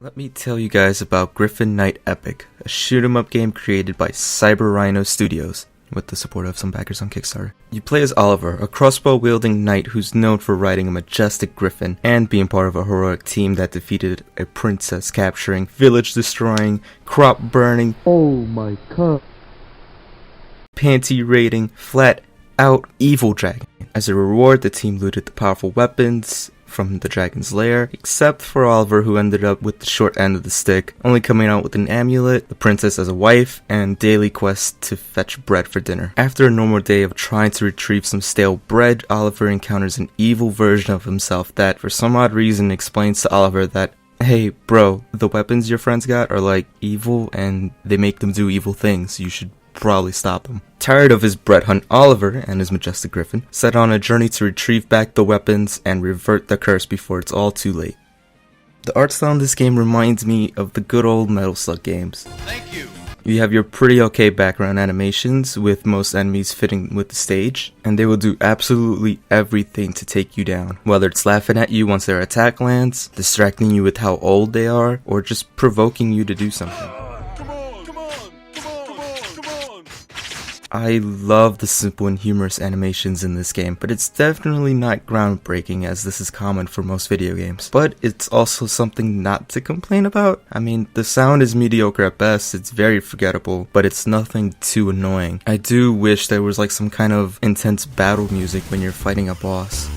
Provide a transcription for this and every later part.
Let me tell you guys about Gryphon Knight Epic, a shoot-'em-up game created by Rhino Studios, with the support of some backers on Kickstarter. You play as Oliver, a crossbow-wielding knight who's known for riding a majestic griffin and being part of a heroic team that defeated a princess capturing, village destroying, crop burning, oh my god, panty raiding, flat out evil dragon. As a reward, the team looted the powerful weapons from the dragon's lair, except for Oliver, who ended up with the short end of the stick, only coming out with an amulet, the princess as a wife, and daily quests to fetch bread for dinner. After a normal day of trying to retrieve some stale bread, Oliver encounters an evil version of himself that, for some odd reason, explains to Oliver that, hey bro, the weapons your friends got are like evil and they make them do evil things. You should probably stop him. Tired of his bread hunt, Oliver and his majestic griffin set on a journey to retrieve back the weapons and revert the curse before it's all too late. The art style in this game reminds me of the good old Metal Slug games. Thank you. You have your pretty okay background animations with most enemies fitting with the stage, and they will do absolutely everything to take you down. Whether it's laughing at you once their attack lands, distracting you with how old they are, or just provoking you to do something. I love the simple and humorous animations in this game, but it's definitely not groundbreaking as this is common for most video games. But it's also something not to complain about. I mean, the sound is mediocre at best, it's very forgettable, but it's nothing too annoying. I do wish there was like some kind of intense battle music when you're fighting a boss.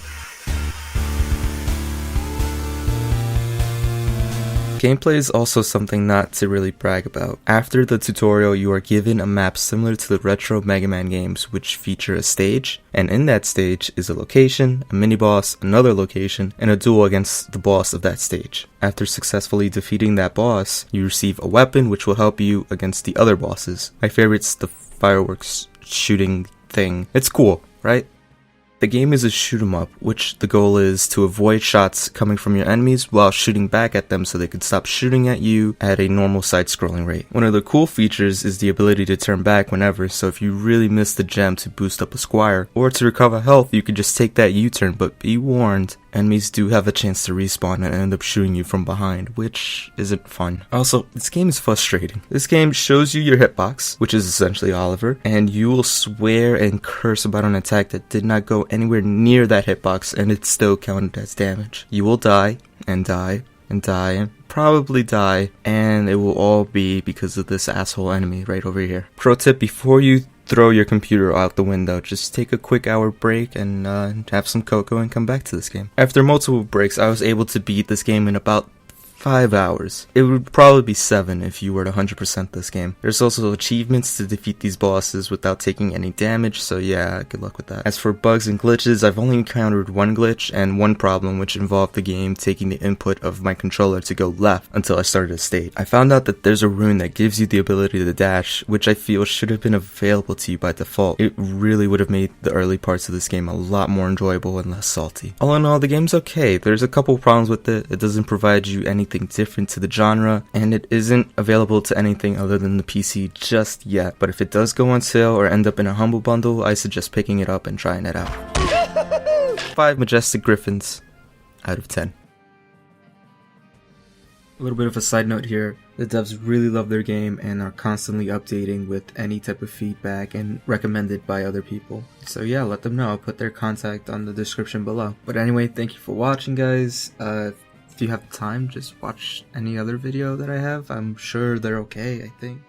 Gameplay is also something not to really brag about. After the tutorial, you are given a map similar to the retro Mega Man games, which feature a stage, and in that stage is a location, a mini-boss, another location, and a duel against the boss of that stage. After successfully defeating that boss, you receive a weapon which will help you against the other bosses. My favorite's the fireworks shooting thing. It's cool, right? The game is a shoot-'em-up, which the goal is to avoid shots coming from your enemies while shooting back at them so they could stop shooting at you at a normal side-scrolling rate. One of the cool features is the ability to turn back whenever, so if you really miss the gem to boost up a squire, or to recover health, you could just take that U-turn, but be warned, enemies do have a chance to respawn and end up shooting you from behind, which isn't fun. Also, this game is frustrating. This game shows you your hitbox, which is essentially Oliver, and you will swear and curse about an attack that did not go anywhere near that hitbox and it's still counted as damage. You will die, and die, and die, and probably die, and it will all be because of this asshole enemy right over here. Pro tip, before you throw your computer out the window, just take a quick hour break and have some cocoa and come back to this game. After multiple breaks, I was able to beat this game in about 5 hours. It would probably be 7 if you were to 100% this game. There's also achievements to defeat these bosses without taking any damage, so yeah, good luck with that. As for bugs and glitches, I've only encountered one glitch and one problem, which involved the game taking the input of my controller to go left until I started a state. I found out that there's a rune that gives you the ability to dash, which I feel should have been available to you by default. It really would have made the early parts of this game a lot more enjoyable and less salty. All in all, the game's okay. There's a couple problems with it. It doesn't provide you anything different to the genre, and it isn't available to anything other than the PC just yet, but if it does go on sale or end up in a humble bundle, I suggest picking it up and trying it out. 5 majestic griffins out of 10. A little bit of a side note here, the devs really love their game and are constantly updating with any type of feedback and recommended by other people. So yeah, let them know. I'll put their contact on the description below. But anyway, thank you for watching, guys. If you have time, just watch any other video that I have. I'm sure they're okay, I think.